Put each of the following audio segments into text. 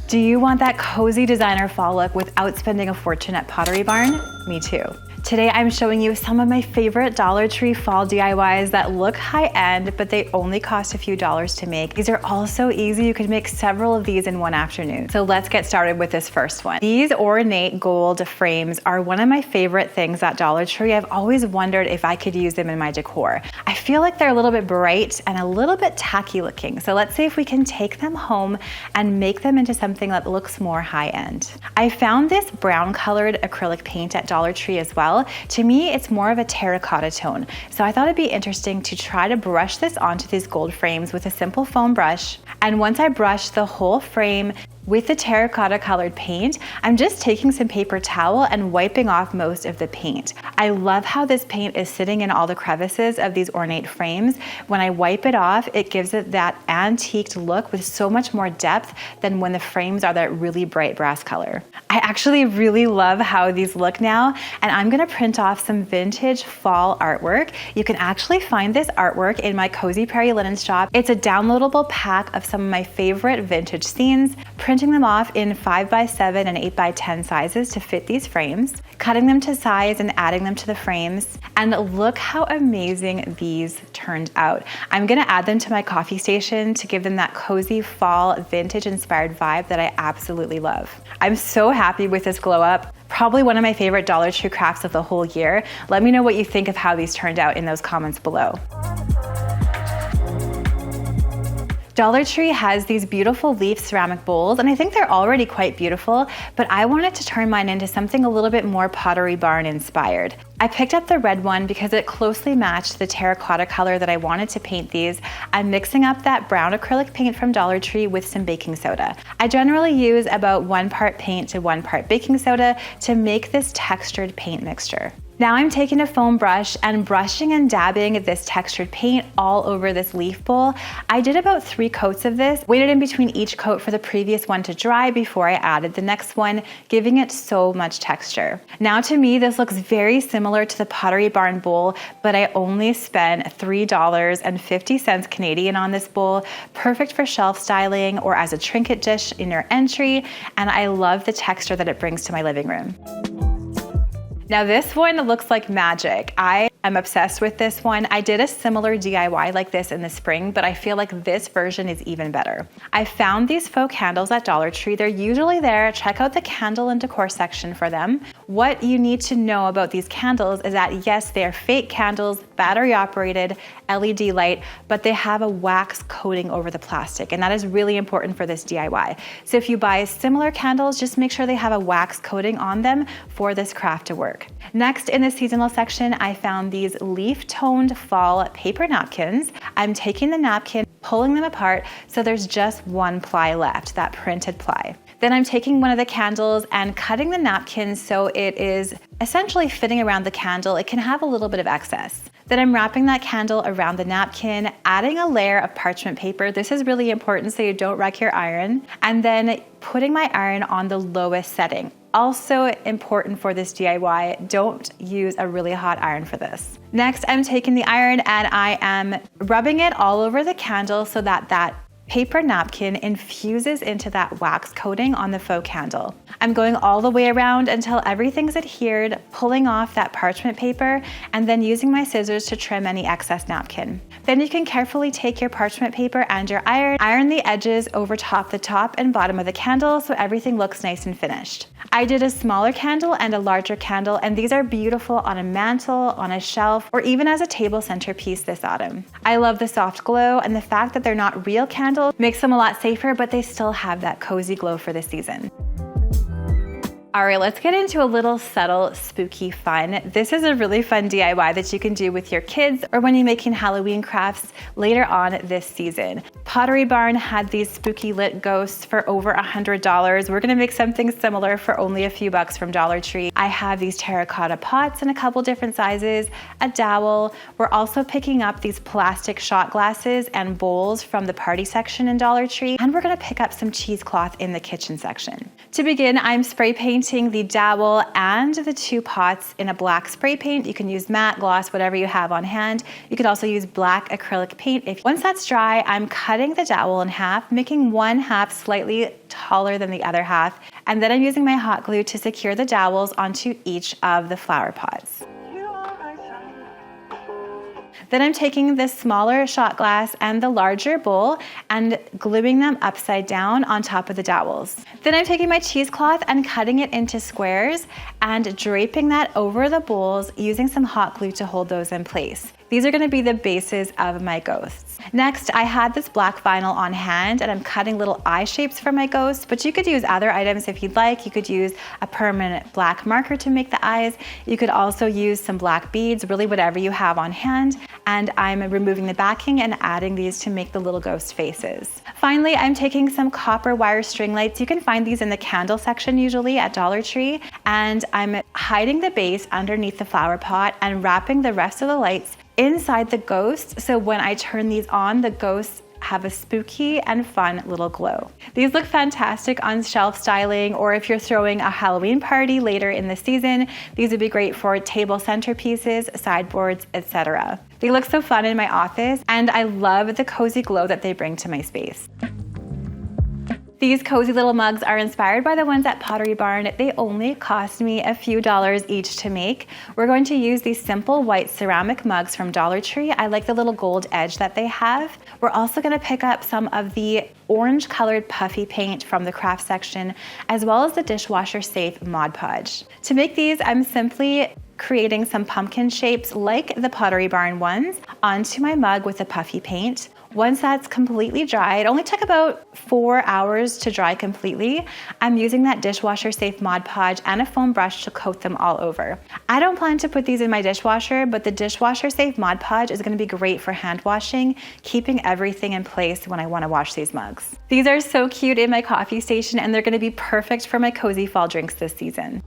Do you want that cozy designer fall look without spending a fortune at Pottery Barn? Me too. Today I'm showing you some of my favorite Dollar Tree fall DIYs that look high-end, but they only cost a few dollars to make. These are all so easy, you could make several of these in one afternoon. So let's get started with this first one. These ornate gold frames are one of my favorite things at Dollar Tree. I've always wondered if I could use them in my decor. I feel like they're a little bit bright and a little bit tacky looking. So let's see if we can take them home and make them into something that looks more high-end. I found this brown colored acrylic paint at Dollar Tree as well. To me, it's more of a terracotta tone. So I thought it'd be interesting to try to brush this onto these gold frames with a simple foam brush. And once I brush the whole frame with the terracotta colored paint, I'm just taking some paper towel and wiping off most of the paint. I love how this paint is sitting in all the crevices of these ornate frames. When I wipe it off, it gives it that antiqued look with so much more depth than when the frames are that really bright brass color. I actually really love how these look now, and I'm gonna print off some vintage fall artwork. You can actually find this artwork in my Cozy Prairie Linen shop. It's a downloadable pack of some of my favorite vintage scenes, printing them off in 5x7 and 8x10 sizes to fit these frames, cutting them to size and adding them to the frames. And look how amazing these turned out. I'm gonna add them to my coffee station to give them that cozy fall vintage inspired vibe that I absolutely love. I'm so happy with this glow up. Probably one of my favorite Dollar Tree crafts of the whole year. Let me know what you think of how these turned out in those comments below. Dollar Tree has these beautiful leaf ceramic bowls, and I think they're already quite beautiful, but I wanted to turn mine into something a little bit more Pottery Barn inspired. I picked up the red one because it closely matched the terracotta color that I wanted to paint these. I'm mixing up that brown acrylic paint from Dollar Tree with some baking soda. I generally use about 1 part paint to 1 part baking soda to make this textured paint mixture. Now I'm taking a foam brush and brushing and dabbing this textured paint all over this leaf bowl. I did about 3 coats of this, waited in between each coat for the previous one to dry before I added the next one, giving it so much texture. Now to me, this looks very similar to the Pottery Barn bowl, but I only spent $3.50 Canadian on this bowl, perfect for shelf styling or as a trinket dish in your entry, and I love the texture that it brings to my living room. Now this one looks like magic. I am obsessed with this one. I did a similar DIY like this in the spring, but I feel like this version is even better. I found these faux candles at Dollar Tree. They're usually there. Check out the candle and decor section for them. What you need to know about these candles is that yes, they are fake candles, battery operated, LED light, but they have a wax coating over the plastic, and that is really important for this DIY. So if you buy similar candles, just make sure they have a wax coating on them for this craft to work. Next, in the seasonal section, I found these leaf-toned fall paper napkins. I'm taking the napkin, pulling them apart, so there's just 1 ply left, that printed ply. Then I'm taking one of the candles and cutting the napkin so it is essentially fitting around the candle. It can have a little bit of excess. Then I'm wrapping that candle around the napkin, adding a layer of parchment paper. This is really important so you don't wreck your iron. And then putting my iron on the lowest setting. Also important for this DIY, don't use a really hot iron for this. Next, I'm taking the iron and I am rubbing it all over the candle so that that paper napkin infuses into that wax coating on the faux candle. I'm going all the way around until everything's adhered, pulling off that parchment paper, and then using my scissors to trim any excess napkin. Then you can carefully take your parchment paper and your iron the edges over the top and bottom of the candle so everything looks nice and finished. I did a smaller candle and a larger candle, and these are beautiful on a mantle, on a shelf, or even as a table centerpiece this autumn. I love the soft glow, and the fact that they're not real candles makes them a lot safer, but they still have that cozy glow for this season. All right, let's get into a little subtle, spooky fun. This is a really fun DIY that you can do with your kids or when you're making Halloween crafts later on this season. Pottery Barn had these spooky lit ghosts for over $100. We're gonna make something similar for only a few bucks from Dollar Tree. I have these terracotta pots in a couple different sizes, a dowel. We're also picking up these plastic shot glasses and bowls from the party section in Dollar Tree, and we're gonna pick up some cheesecloth in the kitchen section. To begin, I'm spray painting painting the dowel and the 2 pots in a black spray paint. You can use matte, gloss, whatever you have on hand. You could also use black acrylic paint. Once that's dry, I'm cutting the dowel in half, making one half slightly taller than the other half, and then I'm using my hot glue to secure the dowels onto each of the flower pots. Then I'm taking this smaller shot glass and the larger bowl and gluing them upside down on top of the dowels. Then I'm taking my cheesecloth and cutting it into squares and draping that over the bowls using some hot glue to hold those in place. These are going to be the bases of my ghosts. Next, I had this black vinyl on hand and I'm cutting little eye shapes for my ghosts, but you could use other items if you'd like. You could use a permanent black marker to make the eyes. You could also use some black beads, really whatever you have on hand. And I'm removing the backing and adding these to make the little ghost faces. Finally, I'm taking some copper wire string lights. You can find these in the candle section usually at Dollar Tree. And I'm hiding the base underneath the flower pot and wrapping the rest of the lights inside the ghost, so when I turn these on, the ghosts have a spooky and fun little glow. These look fantastic on shelf styling, or if you're throwing a Halloween party later in the season, these would be great for table centerpieces, sideboards, etc. They look so fun in my office, and I love the cozy glow that they bring to my space. These cozy little mugs are inspired by the ones at Pottery Barn. They only cost me a few dollars each to make. We're going to use these simple white ceramic mugs from Dollar Tree. I like the little gold edge that they have. We're also going to pick up some of the orange colored puffy paint from the craft section, as well as the dishwasher safe Mod Podge. To make these, I'm simply creating some pumpkin shapes like the Pottery Barn ones onto my mug with the puffy paint. Once that's completely dry, it only took about 4 hours to dry completely. I'm using that dishwasher safe Mod Podge and a foam brush to coat them all over. I don't plan to put these in my dishwasher, but the dishwasher safe Mod Podge is going to be great for hand washing, keeping everything in place when I want to wash these mugs. These are so cute in my coffee station, and they're going to be perfect for my cozy fall drinks this season.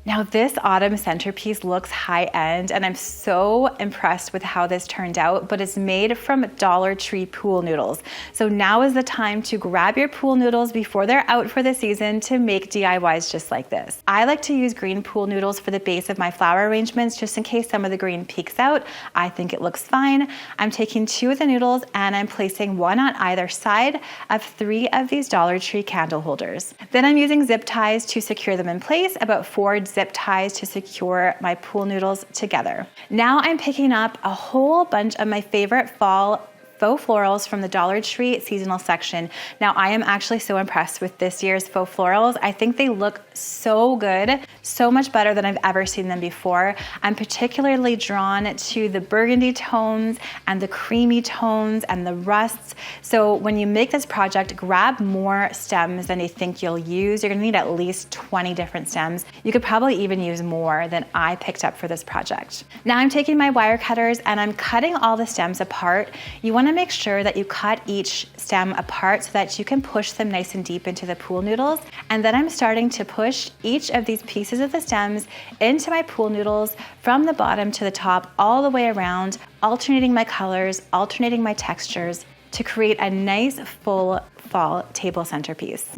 Now this autumn centerpiece looks high-end, and I'm so impressed with how this turned out, but it's made from Dollar Tree pool noodles. So now is the time to grab your pool noodles before they're out for the season to make DIYs just like this. I like to use green pool noodles for the base of my flower arrangements just in case some of the green peeks out. I think it looks fine. I'm taking 2 of the noodles and I'm placing 1 on either side of 3 of these Dollar Tree candle holders. Then I'm using zip ties to secure them in place, about 4 zip ties to secure my pool noodles together. Now I'm picking up a whole bunch of my favorite fall faux florals from the Dollar Tree seasonal section. Now I am actually so impressed with this year's faux florals. I think they look so good, so much better than I've ever seen them before. I'm particularly drawn to the burgundy tones and the creamy tones and the rusts. So when you make this project, grab more stems than you think you'll use. You're gonna need at least 20 different stems. You could probably even use more than I picked up for this project. Now I'm taking my wire cutters and I'm cutting all the stems apart. You wanna make sure that you cut each stem apart so that you can push them nice and deep into the pool noodles. And then I'm starting to push each of these pieces of the stems into my pool noodles from the bottom to the top, all the way around, alternating my colors, alternating my textures to create a nice full fall table centerpiece.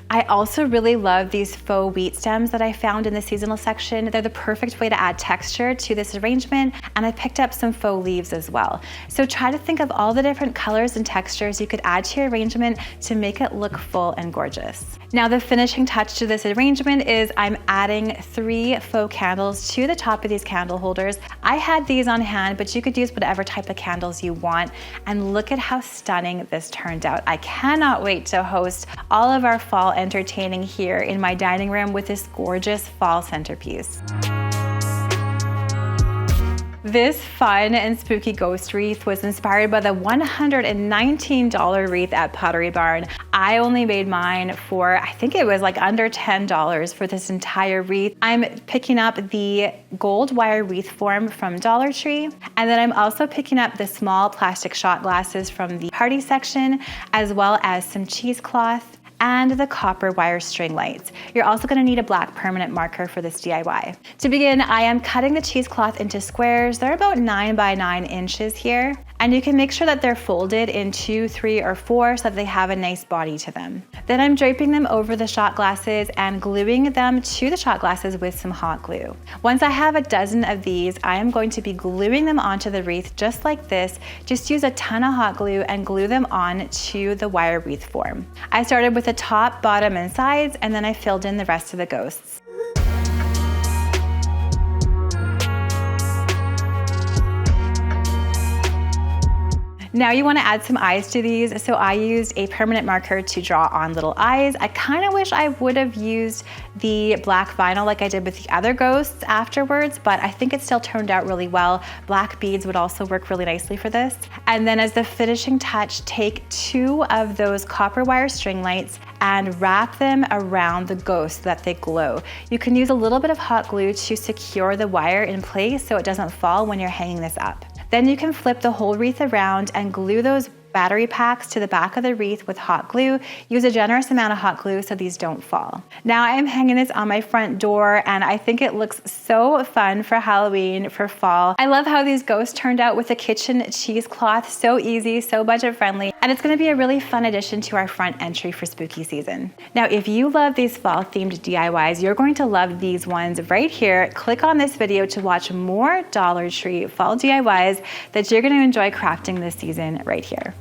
I also really love these faux wheat stems that I found in the seasonal section. They're the perfect way to add texture to this arrangement, and I picked up some faux leaves as well. So try to think of all the different colors and textures you could add to your arrangement to make it look full and gorgeous. Now the finishing touch to this arrangement is I'm adding 3 faux candles to the top of these candle holders. I had these on hand, but you could use whatever type of candles you want, and look at how stunning this turned out. I cannot wait to host all of our fall entertaining here in my dining room with this gorgeous fall centerpiece. This fun and spooky ghost wreath was inspired by the $119 wreath at Pottery Barn. I only made mine for, I think it was like under $10 for this entire wreath. I'm picking up the gold wire wreath form from Dollar Tree, and then I'm also picking up the small plastic shot glasses from the party section, as well as some cheesecloth and the copper wire string lights. You're also going to need a black permanent marker for this DIY. To begin, I am cutting the cheesecloth into squares. They're about 9 by 9 inches here. And you can make sure that they're folded in 2, 3, or 4 so that they have a nice body to them. Then I'm draping them over the shot glasses and gluing them to the shot glasses with some hot glue. Once I have a dozen of these, I am going to be gluing them onto the wreath just like this. Just use a ton of hot glue and glue them on to the wire wreath form. I started with the top, bottom, and sides, and then I filled in the rest of the ghosts. Now you want to add some eyes to these, so I used a permanent marker to draw on little eyes. I kind of wish I would have used the black vinyl like I did with the other ghosts afterwards, but I think it still turned out really well. Black beads would also work really nicely for this. And then as the finishing touch, take 2 of those copper wire string lights and wrap them around the ghost so that they glow. You can use a little bit of hot glue to secure the wire in place so it doesn't fall when you're hanging this up. Then you can flip the whole wreath around and glue those battery packs to the back of the wreath with hot glue. Use a generous amount of hot glue so these don't fall. Now I'm hanging this on my front door, and I think it looks so fun for Halloween, for fall. I love how these ghosts turned out with the kitchen cheesecloth. So easy, so budget friendly, and it's gonna be a really fun addition to our front entry for spooky season. Now, if you love these fall themed DIYs, you're going to love these ones right here. Click on this video to watch more Dollar Tree fall DIYs that you're gonna enjoy crafting this season right here.